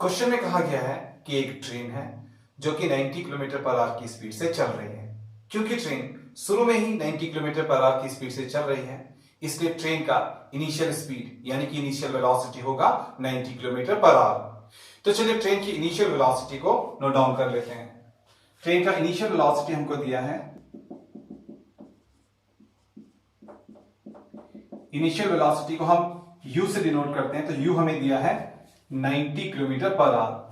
Question में कहा गया है कि एक ट्रेन है जो कि 90 किलोमीटर पर आवर की स्पीड से चल रही है। क्योंकि ट्रेन शुरू में ही 90 किलोमीटर पर आवर की स्पीड से चल रही है, इसलिए ट्रेन का इनिशियल स्पीड यानी कि इनिशियल वेलोसिटी होगा 90 किलोमीटर पर आवर। तो चलिए ट्रेन की इनिशियल वेलोसिटी को नोट डाउन कर लेते हैं। ट्रेन का इनिशियल वेलोसिटी हमको दिया है, इनिशियल वेलोसिटी को हम u से डिनोट करते हैं, तो u हमें दिया है 90 kilometre per hour.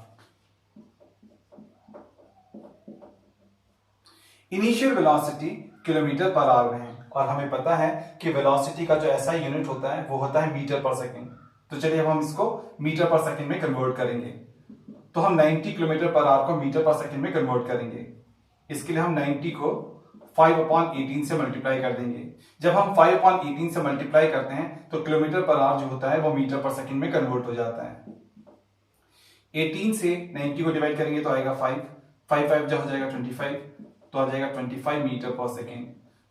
Initial velocity kilometre per hour में है और हमें पता है कि वेलोसिटी का जो ऐसा यूनिट होता है वो होता है मीटर पर सेकंड। तो चलिए अब हम इसको मीटर पर सेकंड में कन्वर्ट करेंगे। तो हम 90 किलोमीटर पर आवर को मीटर पर सेकंड में कन्वर्ट करेंगे। इसके लिए हम 90 को 5/18 से मल्टीप्लाई कर देंगे। जब हम 5/18 से मल्टीप्लाई करते हैं तो किलोमीटर पर आवर जो होता है वो मीटर पर सेकंड में कन्वर्ट हो जाता है। 18 से 90 को डिवाइड करेंगे तो आएगा 5 जो हो जाएगा 25, तो आ जाएगा 25 मीटर पर सेकंड।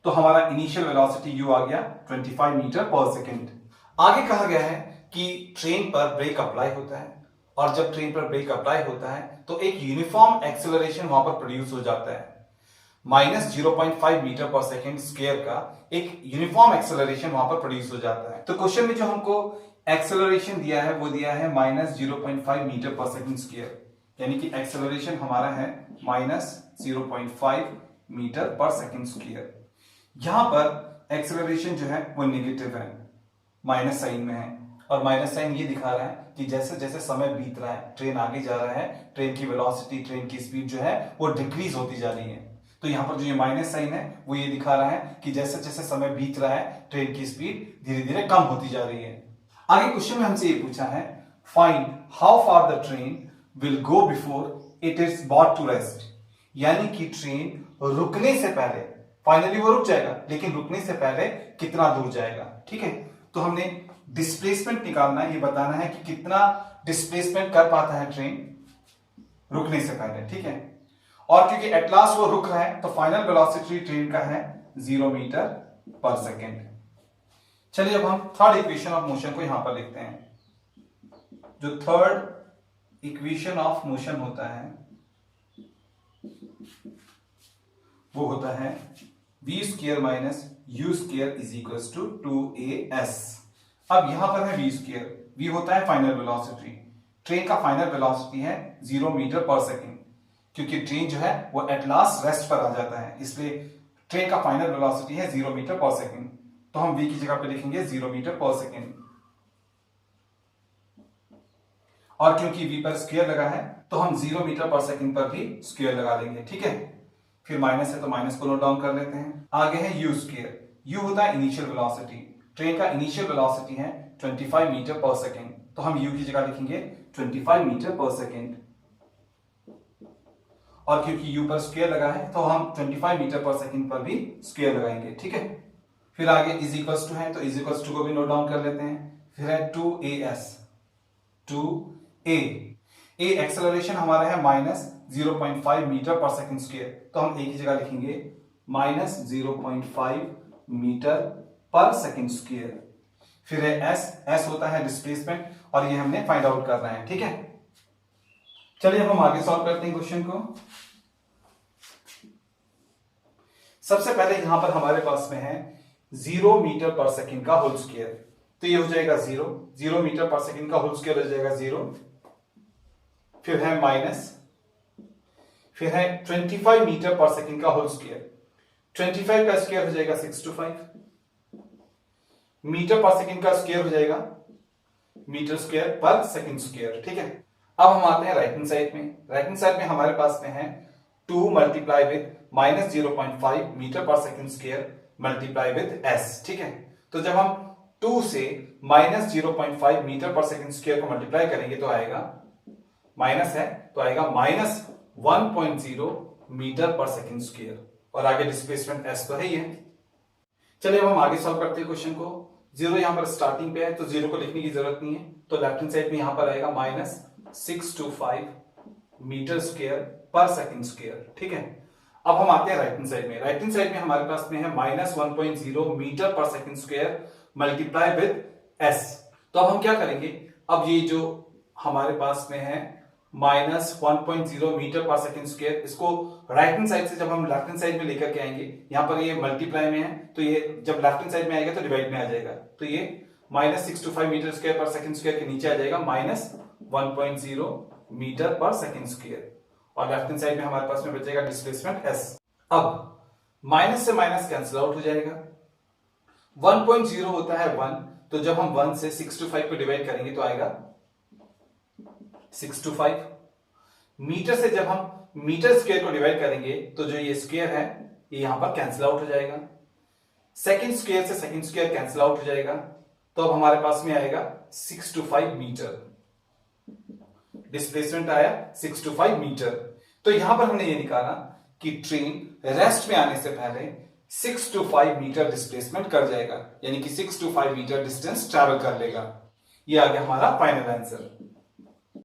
तो हमारा इनिशियल वेलोसिटी u आ गया 25 मीटर पर सेकंड। आगे कहा गया है कि ट्रेन पर ब्रेक अप्लाई होता है और जब ट्रेन पर ब्रेक अप्लाई होता है तो एक यूनिफॉर्म एक्सेलरेशन वहां पर प्रोड्यूस हो जाता है। -0.5 मीटर पर सेकंड स्क्वायर का एक यूनिफॉर्म एक्सेलरेशन वहां पर प्रोड्यूस हो जाता है। तो क्वेश्चन में जो हमको एक्सेलरेशन दिया है वो दिया है -0.5 मीटर पर सेकंड स्क्वायर, यानी कि एक्सेलरेशन हमारा है -0.5 मीटर पर सेकंड स्क्वायर। यहां पर एक्सेलरेशन जो है वो नेगेटिव है, माइनस साइन में है, और माइनस साइन ये दिखा रहा है कि जैसे जैसे समय बीत रहा है, ट्रेन आगे जा रहा है, ट्रेन की वेलोसिटी, ट्रेन की स्पीड जो है वो डिक्रीज होती जा रही है। तो यहां पर जो ये माइनस साइन है वो ये दिखा रहा है कि जैसे जैसे समय बीत रहा है ट्रेन की स्पीड धीरे धीरे कम होती जा रही है। आगे क्वेश्चन में हमसे ये पूछा है, find how far the train will go before it is brought to rest, यानी कि ट्रेन रुकने से पहले, फाइनली वो रुक जाएगा लेकिन रुकने से पहले कितना दूर जाएगा। ठीक है, तो हमने डिस्प्लेसमेंट निकालना है, ये बताना है कि कितना डिस्प्लेसमेंट कर पाता है ट्रेन रुकने से पहले। ठीक है, और क्योंकि एट लास्ट वो रुक रहा है तो फाइनल वेलोसिटी ट्रेन का है 0 मीटर पर सेकेंड। चलिए अब हम थर्ड इक्वेशन ऑफ मोशन को यहां पर लिखते हैं। जो थर्ड इक्वेशन ऑफ मोशन होता है वो होता है v² minus u² is equal to 2as। अब यहां पर है v², v होता है फाइनल वेलोसिटी, ट्रेन का फाइनल वेलोसिटी है 0 मीटर पर सेकेंड। क्योंकि ट्रेन जो है वो एट लास्ट रेस्ट पर आ जाता है, इसलिए ट्रेन का फाइनल वेलोसिटी है 0 मीटर पर सेकेंड। तो हम v की जगह पे लिखेंगे 0 मीटर पर सेकेंड, और क्योंकि v पर स्क्वायर लगा है तो हम 0 मीटर पर सेकेंड पर भी स्क्वायर लगा देंगे। ठीक है, फिर माइनस है तो माइनस को नोट डाउन कर लेते हैं। आगे है u², u होता है इनिशियल वेलोसिटी, ट्रेन का इनिशियल वेलोसिटी है 25 मीटर पर सेकेंड, तो हम u की जगह लिखेंगे 25 मीटर पर सेकेंड, और क्योंकि u पर स्क्वायर लगा है तो हम 25 मीटर पर सेकेंड पर भी स्क्वायर लगाएंगे। ठीक है, फिर आगे इज इक्वल्स टू है तो इज इक्वल्स टू को भी नोट डाउन कर लेते हैं। फिर है 2as, 2a, a एक्सेलरेशन हमारा है -0.5 मीटर पर सेकेंड स्क्वायर, तो हम a की जगह लिखेंगे -0.5 मीटर पर सेकेंड स्क्वायर। फिर है s होता है डिस्प्लेसमेंट, और ये हमने फाइंड आउट करना है। ठीक है, चलिए अब हम आगे सॉल्व करते हैं क्वेश्चन को। सबसे पहले यहां पर हमारे पास में है 0 मीटर पर सेकेंड का होल स्क्वायर, तो ये हो जाएगा 0 मीटर पर सेकेंड का होल स्क्वायर हो जाएगा 0। फिर है माइनस, फिर है 25 मीटर पर सेकेंड का होल स्क्वायर, 25 का स्क्वायर हो जाएगा 625, मीटर पर सेकेंड का स्क्वायर हो जाएगा मीटर स्क्वायर पर सेकेंड स्क्वायर। ठीक है, अब हम आते हैं राइट हैंड साइड में। राइट हैंड साइड में हमारे पास में है 2 मल्टीप्लाई विद -0.5 मीटर पर second square multiply with s। ठीक है, तो जब हम 2 से -0.5 मीटर पर सेकेंड स्क्वायर को मल्टीप्लाई करेंगे तो आएगा, माइनस है तो आएगा -1.0 मीटर पर सेकेंड स्क्वायर, और आगे डिस्प्लेसमेंट s तो है ही है। चलिए अब हम आगे सॉल्व करते हैं क्वेश्चन को। 0 यहां पर स्टार्टिंग पे है तो 0 को लिखने की जरूरत नहीं है, तो लेफ्ट हैंड साइड में यहां पर आएगा -625 मीटर स्क्वायर पर सेकेंड स्क्वायर। ठीक है, अब हम आते हैं राइट हैंड साइड में। राइट हैंड साइड में हमारे पास में है -1.0 मीटर पर second square multiply with s। तो अब हम क्या करेंगे, अब ये जो हमारे पास में है माइनस 1.0 मीटर पर सेकेंड स्क्वायर। इसको राइट हैंड साइड से जब हम लेफ्ट हैंड साइड में लेकर के आएंगे, यहां पर ये मल्टीप्लाई में है तो ये जब लेफ्ट हैंड साइड में आएगा तो डिवाइड में आ जाएगा, तो ये माइनस 625 मीटर स्क्वायर पर सेकेंड स्क्वायर के नीचे आ जाएगा माइनस 1.0 मीटर पर सेकेंड स्क्वायर, और लेफ्ट हैंड साइड में हमारे पास में बचेगा डिस्प्लेसमेंट s। अब माइनस से माइनस कैंसिल आउट हो जाएगा, 1.0 होता है 1, तो जब हम 1 से 625 को डिवाइड करेंगे तो आएगा 625। मीटर से जब हम मीटर स्क्वायर को डिवाइड करेंगे तो जो ये स्क्वायर है ये यहां पर कैंसिल आउट हो जाएगा, सेकंड स्क्वायर से सेकंड स्क्वायर कैंसिल आउट हो जाएगा, तो अब हमारे पास में आएगा 625 मीटर, डिस्प्लेसमेंट आया 625 मीटर। तो यहां पर हमने ये निकाला कि ट्रेन रेस्ट में आने से पहले 625 मीटर डिस्प्लेसमेंट कर जाएगा, यानी कि 625 मीटर डिस्टेंस ट्रैवल कर लेगा। ये आ गया हमारा फाइनल आंसर।